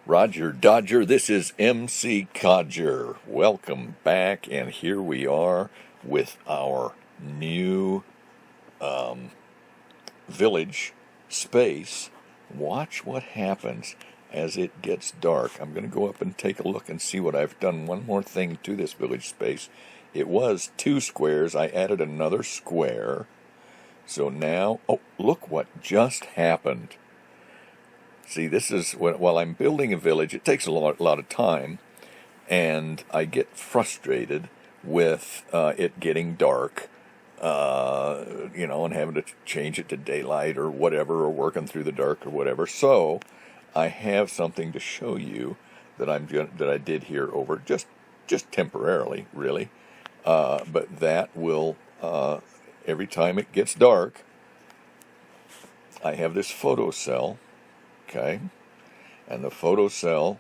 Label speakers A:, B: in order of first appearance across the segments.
A: Roger Dodger, this is MC Codger. Welcome back, and here we are with our new village space. Watch what happens as it gets dark. I'm going to go up and take a look and see what I've done. One more thing to this village space. It was 2 squares. I added another square. So now, oh, look what just happened. See, this is, while I'm building a village, it takes a lot of time, and I get frustrated with it getting dark, and having to change it to daylight or whatever, or working through the dark or whatever. So I have something to show you that I did here over just temporarily, really, but that will every time it gets dark, I have this photo cell. Okay, and the photo cell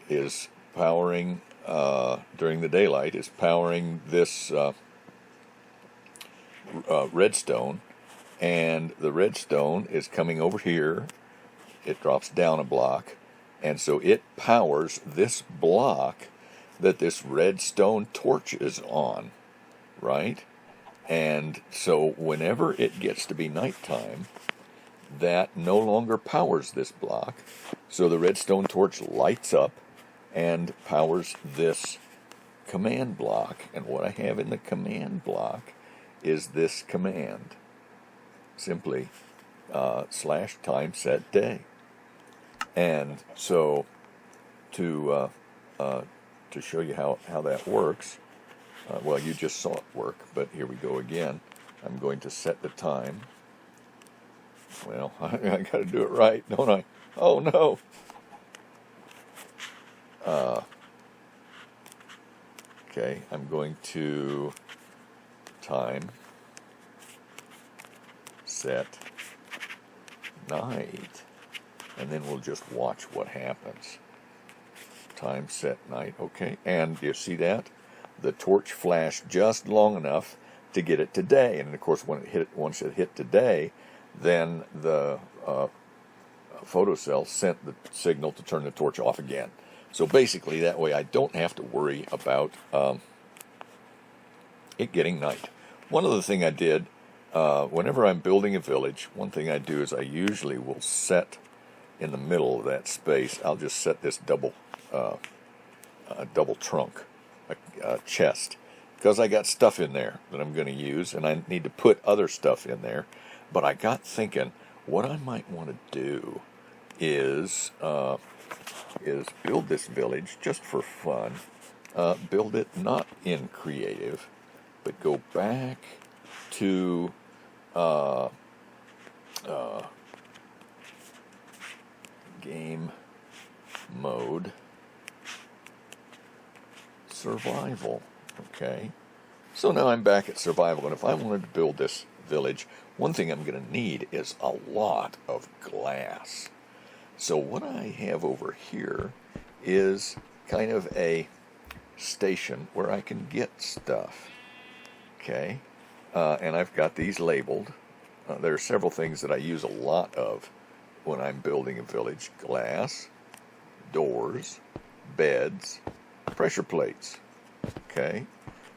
A: is powering, during the daylight, is powering this redstone, and the redstone is coming over here. It drops down a block, and so it powers this block that this redstone torch is on, right? And so whenever it gets to be nighttime, that no longer powers this block, so the redstone torch lights up and powers this command block. And what I have in the command block is this command, simply /time set day. And so to show you how that works, well, you just saw it work, but here we go again. I'm going to set the time. Well, I got to do it right, don't I? Oh, no. Okay, I'm going to time set night, and then we'll just watch what happens. Time set night, okay. And you see that? The torch flashed just long enough to get it to day. And, of course, once it hit today, then the photocell sent the signal to turn the torch off again. So basically, that way I don't have to worry about it getting night. One other thing I did, whenever I'm building a village, one thing I do is I usually will set in the middle of that space, I'll just set this double trunk, a chest, because I got stuff in there that I'm going to use, and I need to put other stuff in there. But I got thinking, what I might want to do is build this village just for fun. Build it not in creative, but go back to game mode, survival. Okay, so now I'm back at survival, and if I wanted to build this village, one thing I'm going to need is a lot of glass. So what I have over here is kind of a station where I can get stuff. Okay, and I've got these labeled. There are several things that I use a lot of when I'm building a village: glass, doors, beds, pressure plates. Okay,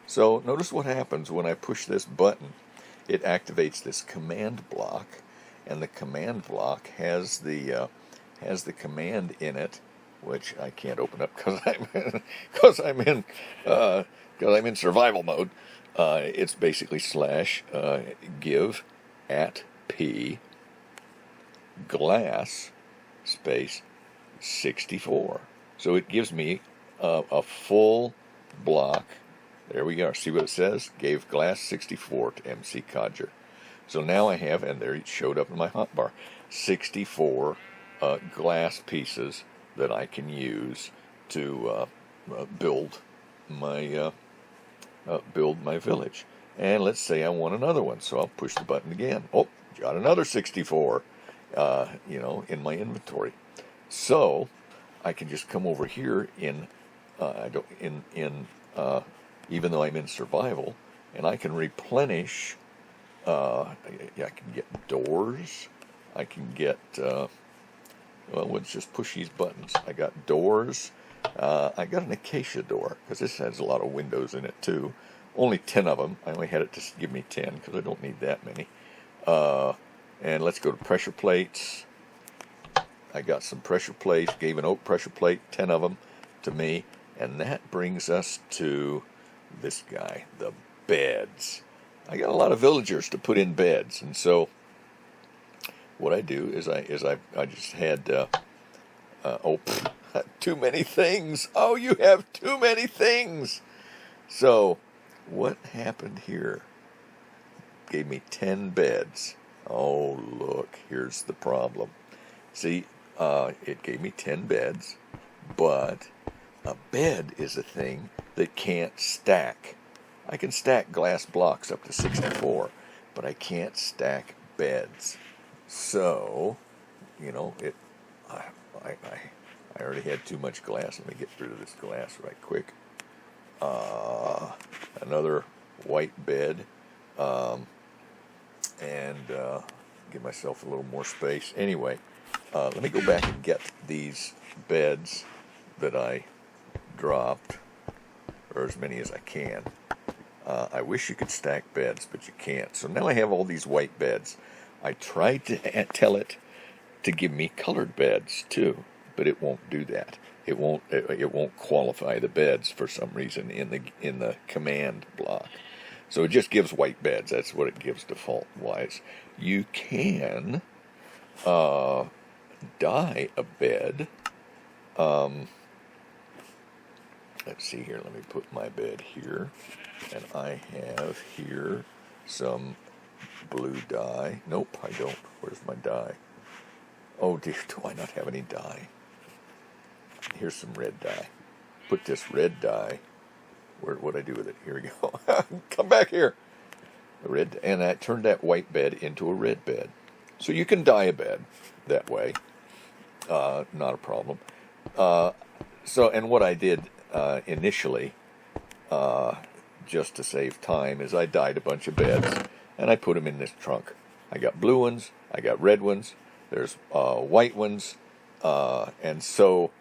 A: so notice what happens when I push this button. It activates this command block, and the command block has the command in it, which I can't open up because I'm in survival mode. It's basically /give @p glass space 64. So it gives me a full block. There we go. See what it says? Gave glass 64 to MC Codger. So now I have, and there it showed up in my hotbar, 64 glass pieces that I can use to build my village. And let's say I want another one, so I'll push the button again. Oh, got another 64, in my inventory. So I can just come over here even though I'm in survival, and I can replenish. I can get doors. I can get Well, let's just push these buttons. I got doors. I got an acacia door, because this has a lot of windows in it, too. Only 10 of them. I only had it to give me 10, because I don't need that many. And let's go to pressure plates. I got some pressure plates. Gave an oak pressure plate, 10 of them, to me. And that brings us to this guy, the beds. I got a lot of villagers to put in beds, and so what I do is I just had too many things. Oh, you have too many things. So what happened here? Gave me 10 beds. Oh, look, here's the problem. See, it gave me 10 beds, but a bed is a thing that can't stack. I can stack glass blocks up to 64, but I can't stack beds. So, I already had too much glass. Let me get rid of this glass right quick. Another white bed, and give myself a little more space. Anyway, let me go back and get these beds that I dropped, or as many as I can. I wish you could stack beds, but you can't. So now I have all these white beds. I tried to tell it to give me colored beds too, but it won't do that. It won't qualify the beds for some reason in the command block. So it just gives white beds. That's what it gives default wise. You can dye a bed. Let's see here. Let me put my bed here. And I have here some blue dye. Nope, I don't. Where's my dye? Oh dear, do I not have any dye? Here's some red dye. Put this red dye. What'd I do with it? Here we go. Come back here. Red, and I turned that white bed into a red bed. So you can dye a bed that way. Not a problem. And what I did initially, just to save time, is I dyed a bunch of beds and I put them in this trunk. I got blue ones, I got red ones, there's white ones, and so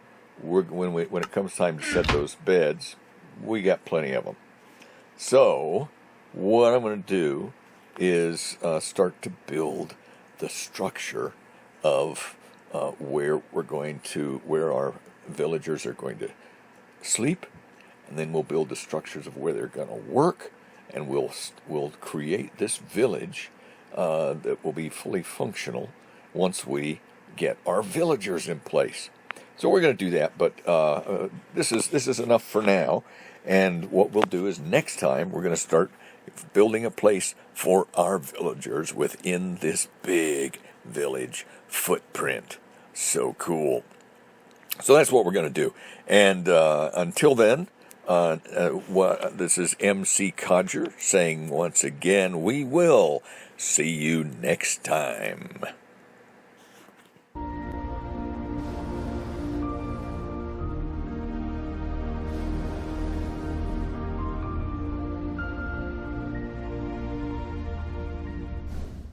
A: when it comes time to set those beds, we got plenty of them. So what I'm going to do is start to build the structure of where our villagers are going to sleep, and then we'll build the structures of where they're going to work, and we'll create this village that will be fully functional once we get our villagers in place. So we're going to do that, but this is enough for now. And what we'll do is next time we're going to start building a place for our villagers within this big village footprint. So cool. So that's what we're going to do. And until then, this is MC Codger saying once again, we will see you next time.